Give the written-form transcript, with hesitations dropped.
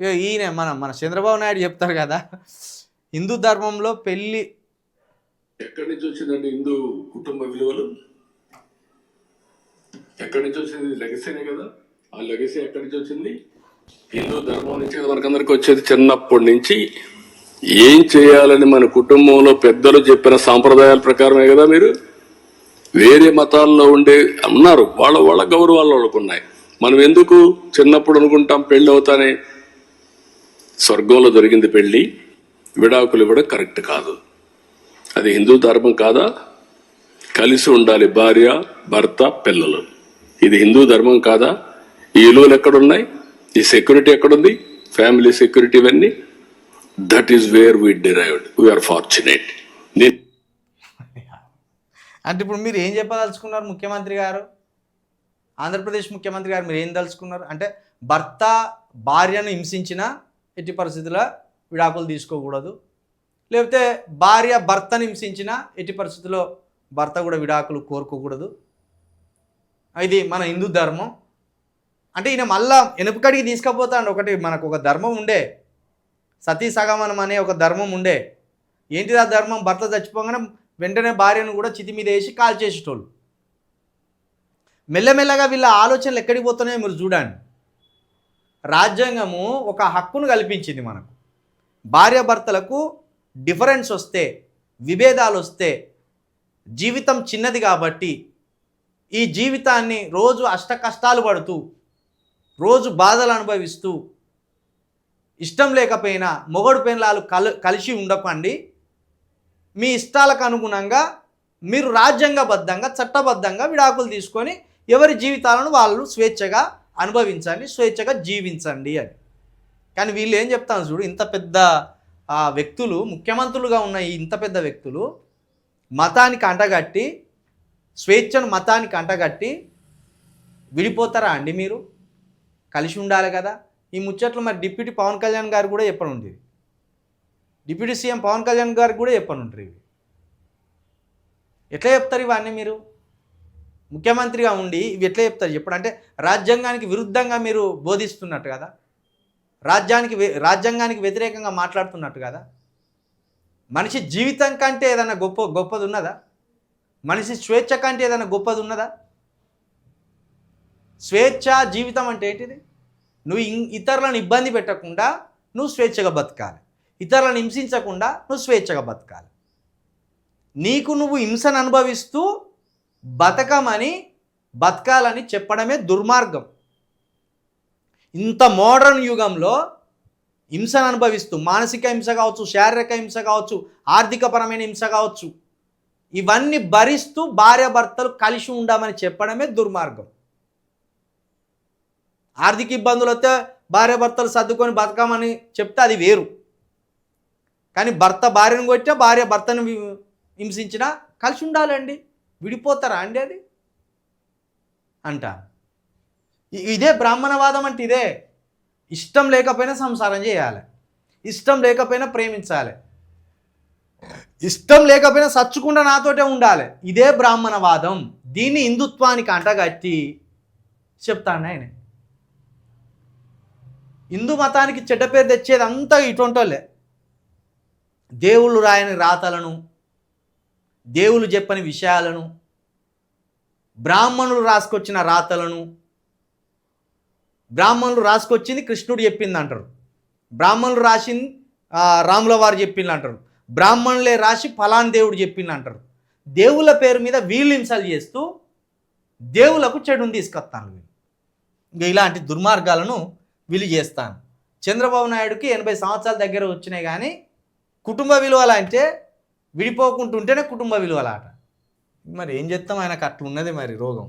ఈయన మన మన చంద్రబాబు నాయుడు చెప్తారు కదా, హిందూ ధర్మంలో పెళ్ళి ఎక్కడి నుంచి వచ్చిందండి హిందూ కుటుంబ విలువలు? ఎక్కడి నుంచి వచ్చింది? లెగసీనే కదా. ఆ లెగసీ ఎక్కడి నుంచి వచ్చింది? హిందూ ధర్మం నుంచి మనకందరికి వచ్చేది. చిన్నప్పటి నుంచి ఏం చేయాలని మన కుటుంబంలో పెద్దలు చెప్పిన సాంప్రదాయాల ప్రకారమే కదా. మీరు వేరే మతాల్లో ఉండే ఉన్నారు, వాళ్ళ వాళ్ళ గౌరవాలు వాళ్ళకు ఉన్నాయి. మనం ఎందుకు చిన్నప్పుడు అనుకుంటాం పెళ్ళి అవుతానే స్వర్గంలో జరిగింది పెళ్ళి, విడాకులు ఇవ్వడం కరెక్ట్ కాదు. అది హిందూ ధర్మం కాదా? కలిసి ఉండాలి భార్య భర్త పిల్లలు. ఇది హిందూ ధర్మం కాదా? ఈ విలువలు ఎక్కడున్నాయి? ఈ సెక్యూరిటీ ఎక్కడుంది? ఫ్యామిలీ సెక్యూరిటీ ఇవన్నీ. That is where we derived. We are fortunate. అంటే ఇప్పుడు మీరు ఏం చెప్పదలుచుకున్నారు? ముఖ్యమంత్రి గారు, ఆంధ్రప్రదేశ్ ముఖ్యమంత్రి గారు మీరు ఏం తలుచుకున్నారు? అంటే భర్త భార్యను హింసించిన ఎట్టి పరిస్థితుల్లో విడాకులు తీసుకోకూడదు, లేకపోతే భార్య భర్తను హింసించిన ఎట్టి పరిస్థితుల్లో భర్త కూడా విడాకులు కోరుకోకూడదు, ఇది మన హిందూ ధర్మం. అంటే ఈయన మళ్ళా వెనుకడికి తీసుకుపోతాడు. ఒకటి మనకు ఒక ధర్మం ఉండే, సతీ సగమనం అనే ఒక ధర్మం ఉండే. ఏంటిది ఆ ధర్మం? భర్త చచ్చిపోగానే వెంటనే భార్యను కూడా చితి మీద వేసి కాల్ చేసేటోళ్ళు. మెల్లమెల్లగా వీళ్ళ ఆలోచనలు ఎక్కడికి పోతున్నాయో మీరు చూడండి. రాజ్యాంగము ఒక హక్కును కల్పించింది మనకు. భార్యాభర్తలకు డిఫరెన్స్ వస్తే, విభేదాలు వస్తే, జీవితం చిన్నది కాబట్టి ఈ జీవితాన్ని రోజు అష్ట కష్టాలు పడుతూ, రోజు బాధలు అనుభవిస్తూ, ఇష్టం లేకపోయినా మొగడు పెళ్ళాలు కలిసి ఉండకండి, మీ ఇష్టాలకు అనుగుణంగా మీరు రాజ్యాంగబద్ధంగా చట్టబద్ధంగా విడాకులు తీసుకొని ఎవరి జీవితాలను వాళ్ళు స్వేచ్ఛగా అనుభవించండి, స్వేచ్ఛగా జీవించండి అని. కానీ వీళ్ళు ఏం చెప్తాను చూడు, ఇంత పెద్ద వ్యక్తులు, ముఖ్యమంత్రులుగా ఉన్న ఈ ఇంత పెద్ద వ్యక్తులు మతానికి అంటగట్టి, స్వేచ్ఛను మతానికి అంటగట్టి విడిపోతారా అండి? మీరు కలిసి ఉండాలి కదా. ఈ ముచ్చట్లు మరి డిప్యూటీ పవన్ కళ్యాణ్ గారు కూడా చెప్పనుండేది, డిప్యూటీ సీఎం పవన్ కళ్యాణ్ గారికి కూడా చెప్పనుంటారు. ఇవి ఎట్లా చెప్తారు ఇవన్నీ? మీరు ముఖ్యమంత్రిగా ఉండి ఇవి ఎట్లా చెప్తారు చెప్పండి? అంటే రాజ్యాంగానికి విరుద్ధంగా మీరు బోధిస్తున్నట్టు కదా, రాజ్యాంగానికి వ్యతిరేకంగా మాట్లాడుతున్నట్టు కదా. మనిషి జీవితం కంటే ఏదైనా గొప్పది ఉన్నదా? మనిషి స్వేచ్ఛ కంటే ఏదైనా గొప్పది ఉన్నదా? స్వేచ్ఛ జీవితం అంటే ఏంటిది? నువ్వు ఇతరులను ఇబ్బంది పెట్టకుండా నువ్వు స్వేచ్ఛగా బతకాలి, ఇతరులను హింసించకుండా నువ్వు స్వేచ్ఛగా బతకాలి. నీకు నువ్వు హింసను అనుభవిస్తూ బతకాలని చెప్పడమే దుర్మార్గం. ఇంత మోడర్న్ యుగంలో హింసను అనుభవిస్తూ, మానసిక హింస కావచ్చు, శారీరక హింస కావచ్చు, ఆర్థికపరమైన హింస కావచ్చు, ఇవన్నీ భరిస్తూ భార్యాభర్తలు కలిసి ఉండమని చెప్పడమే దుర్మార్గం. ఆర్థిక ఇబ్బందులు వస్తే భార్యాభర్తలు సర్దుకొని బతకమని చెప్తే అది వేరు. కానీ భర్త భార్యను కొట్టా, భార్య భర్తను హింసించినా కలిసి ఉండాలండి. విడిపోతారా అండి? అది అంట. ఇదే బ్రాహ్మణవాదం అంటే ఇదే. ఇష్టం లేకపోయినా సంసారం చేయాలి, ఇష్టం లేకపోయినా ప్రేమించాలి, ఇష్టం లేకపోయినా సచ్చుకుండా నాతోటే ఉండాలి. ఇదే బ్రాహ్మణవాదం. దీన్ని హిందుత్వానికి అంటగట్టి చెప్తాను ఆయన. హిందూ మతానికి చెడ్డ పేరు తెచ్చేది అంతా ఇటువంటోళ్ళే. దేవుళ్ళు రాయని రాతలను, దేవుళ్ళు చెప్పని విషయాలను, బ్రాహ్మణులు రాసుకొచ్చిన రాతలను, బ్రాహ్మణులు రాసుకొచ్చింది కృష్ణుడు చెప్పింది అంటారు, బ్రాహ్మణులు రాసింది రాముల వారు చెప్పింది అంటారు, బ్రాహ్మణులే రాసి ఫలాన్ దేవుడు చెప్పింది అంటారు. దేవుళ్ళ పేరు మీద వీళ్ళు హింసలు చేస్తూ దేవులకు చెడుని తీసుకొస్తాను. ఇంకా ఇలాంటి దుర్మార్గాలను వీళ్ళు చేస్తాను. చంద్రబాబు నాయుడుకి 80 సంవత్సరాల దగ్గర వచ్చినాయి, కానీ కుటుంబ విలువలు అంటే విడిపోకుంటుంటేనే కుటుంబ విలువలాట. మరి ఏం చేస్తాం, ఆయనకు అట్లా ఉన్నది మరి రోగం.